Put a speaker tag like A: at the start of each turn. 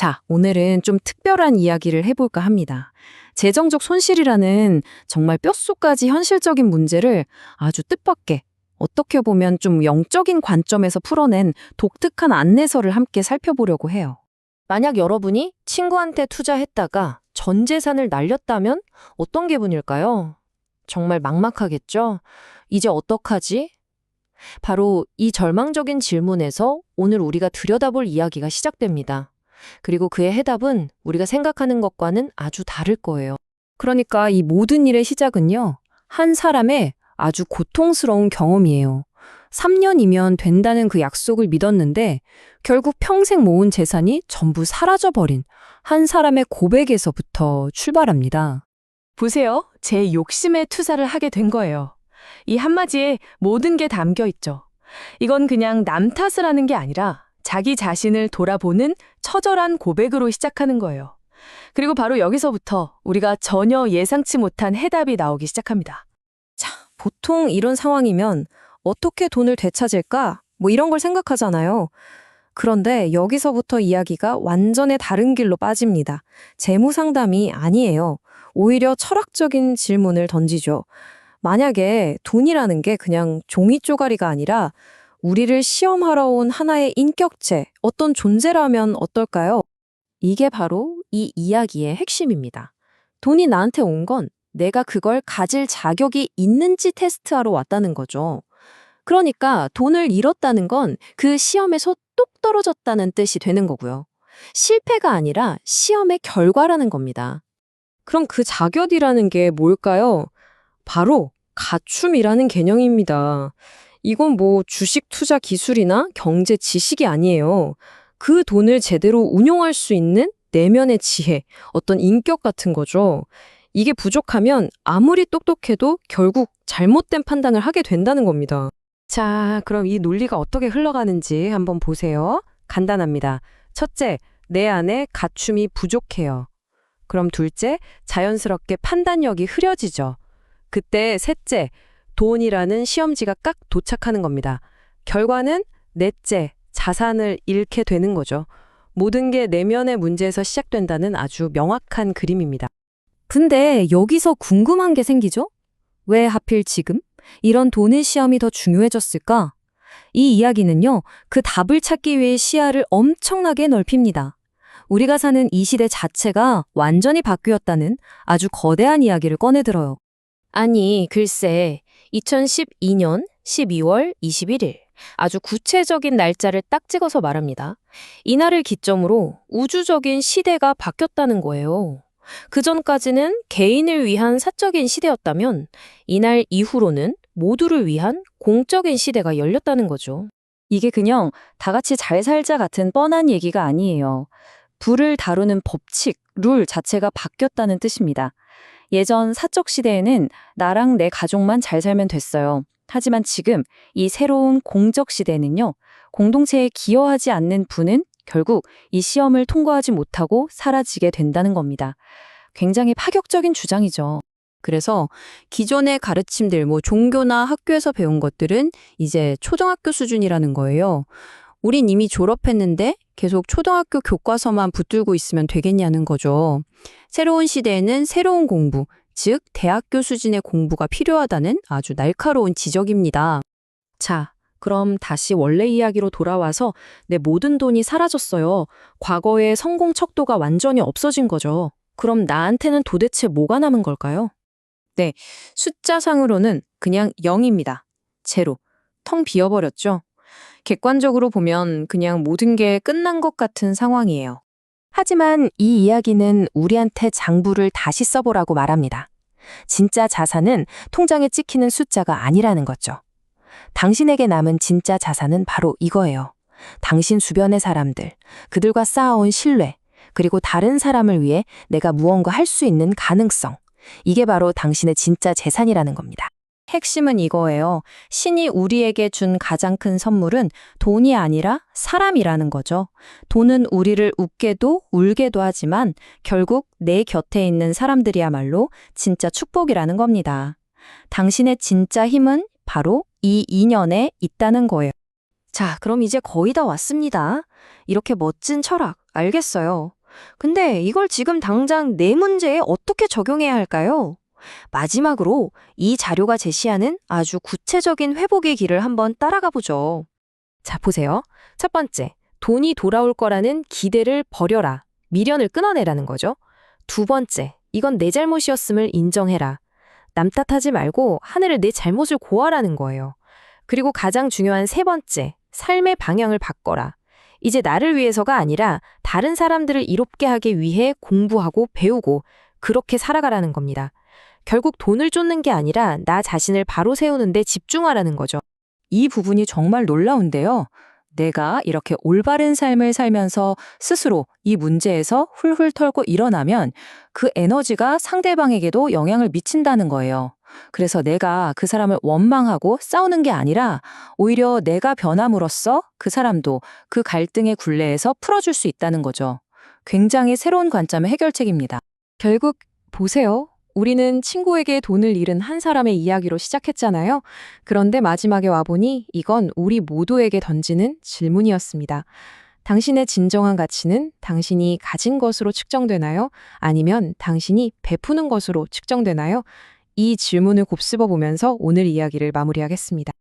A: 자, 오늘은 좀 특별한 이야기를 해볼까 합니다. 재정적 손실이라는 정말 뼛속까지 현실적인 문제를 아주 뜻밖의, 어떻게 보면 좀 영적인 관점에서 풀어낸 독특한 안내서를 함께 살펴보려고 해요.
B: 만약 여러분이 친구한테 투자했다가 전 재산을 날렸다면 어떤 기분일까요? 정말 막막하겠죠? 이제 어떡하지? 바로 이 절망적인 질문에서 오늘 우리가 들여다볼 이야기가 시작됩니다. 그리고 그의 해답은 우리가 생각하는 것과는 아주 다를 거예요.
A: 그러니까 이 모든 일의 시작은요, 한 사람의 아주 고통스러운 경험이에요. 3년이면 된다는 그 약속을 믿었는데 결국 평생 모은 재산이 전부 사라져버린 한 사람의 고백에서부터 출발합니다.
C: 보세요. 제 욕심에 투자를 하게 된 거예요. 이 한마디에 모든 게 담겨 있죠. 이건 그냥 남 탓을 하는 게 아니라 자기 자신을 돌아보는 처절한 고백으로 시작하는 거예요. 그리고 바로 여기서부터 우리가 전혀 예상치 못한 해답이 나오기 시작합니다.
A: 보통 이런 상황이면 어떻게 돈을 되찾을까? 뭐 이런 걸 생각하잖아요. 그런데 여기서부터 이야기가 완전히 다른 길로 빠집니다. 재무 상담이 아니에요. 오히려 철학적인 질문을 던지죠. 만약에 돈이라는 게 그냥 종이 쪼가리가 아니라 우리를 시험하러 온 하나의 인격체, 어떤 존재라면 어떨까요? 이게 바로 이 이야기의 핵심입니다. 돈이 나한테 온 건 내가 그걸 가질 자격이 있는지 테스트하러 왔다는 거죠. 그러니까 돈을 잃었다는 건 그 시험에서 뚝 떨어졌다는 뜻이 되는 거고요. 실패가 아니라 시험의 결과라는 겁니다. 그럼 그 자격이라는 게 뭘까요? 바로 가춤이라는 개념입니다. 이건 뭐 주식 투자 기술이나 경제 지식이 아니에요. 그 돈을 제대로 운용할 수 있는 내면의 지혜, 어떤 인격 같은 거죠. 이게 부족하면 아무리 똑똑해도 결국 잘못된 판단을 하게 된다는 겁니다. 자, 그럼 이 논리가 어떻게 흘러가는지 한번 보세요. 간단합니다. 첫째, 내 안에 갖춤이 부족해요. 그럼 둘째, 자연스럽게 판단력이 흐려지죠. 그때 셋째, 돈이라는 시험지가 깍 도착하는 겁니다. 결과는 넷째, 자산을 잃게 되는 거죠. 모든 게 내면의 문제에서 시작된다는 아주 명확한 그림입니다. 근데 여기서 궁금한 게 생기죠? 왜 하필 지금? 이런 돈의 시험이 더 중요해졌을까? 이 이야기는요, 그 답을 찾기 위해 시야를 엄청나게 넓힙니다. 우리가 사는 이 시대 자체가 완전히 바뀌었다는 아주 거대한 이야기를 꺼내들어요.
B: 아니, 글쎄, 2012년 12월 21일. 아주 구체적인 날짜를 딱 찍어서 말합니다. 이날을 기점으로 우주적인 시대가 바뀌었다는 거예요. 그전까지는 개인을 위한 사적인 시대였다면 이날 이후로는 모두를 위한 공적인 시대가 열렸다는 거죠.
A: 이게 그냥 다 같이 잘 살자 같은 뻔한 얘기가 아니에요. 부를 다루는 법칙, 룰 자체가 바뀌었다는 뜻입니다. 예전 사적 시대에는 나랑 내 가족만 잘 살면 됐어요. 하지만 지금 이 새로운 공적 시대에는요, 공동체에 기여하지 않는 부는 결국 이 시험을 통과하지 못하고 사라지게 된다는 겁니다. 굉장히 파격적인 주장이죠. 그래서 기존의 가르침들, 종교나 학교에서 배운 것들은 이제 초등학교 수준이라는 거예요. 우린 이미 졸업했는데 계속 초등학교 교과서만 붙들고 있으면 되겠냐는 거죠. 새로운 시대에는 새로운 공부, 즉 대학교 수준의 공부가 필요하다는 아주 날카로운 지적입니다. 자, 그럼 다시 원래 이야기로 돌아와서 내 모든 돈이 사라졌어요. 과거의 성공 척도가 완전히 없어진 거죠. 그럼 나한테는 도대체 뭐가 남은 걸까요? 네, 숫자상으로는 그냥 0입니다. 제로, 텅 비어버렸죠. 객관적으로 보면 그냥 모든 게 끝난 것 같은 상황이에요. 하지만 이 이야기는 우리한테 장부를 다시 써보라고 말합니다. 진짜 자산은 통장에 찍히는 숫자가 아니라는 거죠. 당신에게 남은 진짜 자산은 바로 이거예요. 당신 주변의 사람들, 그들과 쌓아온 신뢰, 그리고 다른 사람을 위해 내가 무언가 할 수 있는 가능성. 이게 바로 당신의 진짜 재산이라는 겁니다. 핵심은 이거예요. 신이 우리에게 준 가장 큰 선물은 돈이 아니라 사람이라는 거죠. 돈은 우리를 웃게도 울게도 하지만 결국 내 곁에 있는 사람들이야말로 진짜 축복이라는 겁니다. 당신의 진짜 힘은 바로 이 인연에 있다는 거예요. 자, 그럼 이제 거의 다 왔습니다. 이렇게 멋진 철학,
B: 알겠어요. 근데 이걸 지금 당장 내 문제에 어떻게 적용해야 할까요? 마지막으로 이 자료가 제시하는 아주 구체적인 회복의 길을 한번 따라가 보죠. 자, 보세요. 첫 번째, 돈이 돌아올 거라는 기대를 버려라. 미련을 끊어내라는 거죠. 두 번째, 이건 내 잘못이었음을 인정해라. 남 탓하지 말고 하늘을 내 잘못을 고하라는 거예요. 그리고 가장 중요한 세 번째, 삶의 방향을 바꿔라. 이제 나를 위해서가 아니라 다른 사람들을 이롭게 하기 위해 공부하고 배우고 그렇게 살아가라는 겁니다. 결국 돈을 쫓는 게 아니라 나 자신을 바로 세우는 데 집중하라는 거죠.
A: 이 부분이 정말 놀라운데요. 내가 이렇게 올바른 삶을 살면서 스스로 이 문제에서 훌훌 털고 일어나면 그 에너지가 상대방에게도 영향을 미친다는 거예요. 그래서 내가 그 사람을 원망하고 싸우는 게 아니라 오히려 내가 변함으로써 그 사람도 그 갈등의 굴레에서 풀어줄 수 있다는 거죠. 굉장히 새로운 관점의 해결책입니다. 결국 보세요. 우리는 친구에게 돈을 잃은 한 사람의 이야기로 시작했잖아요. 그런데 마지막에 와보니 이건 우리 모두에게 던지는 질문이었습니다. 당신의 진정한 가치는 당신이 가진 것으로 측정되나요? 아니면 당신이 베푸는 것으로 측정되나요? 이 질문을 곱씹어 보면서 오늘 이야기를 마무리하겠습니다.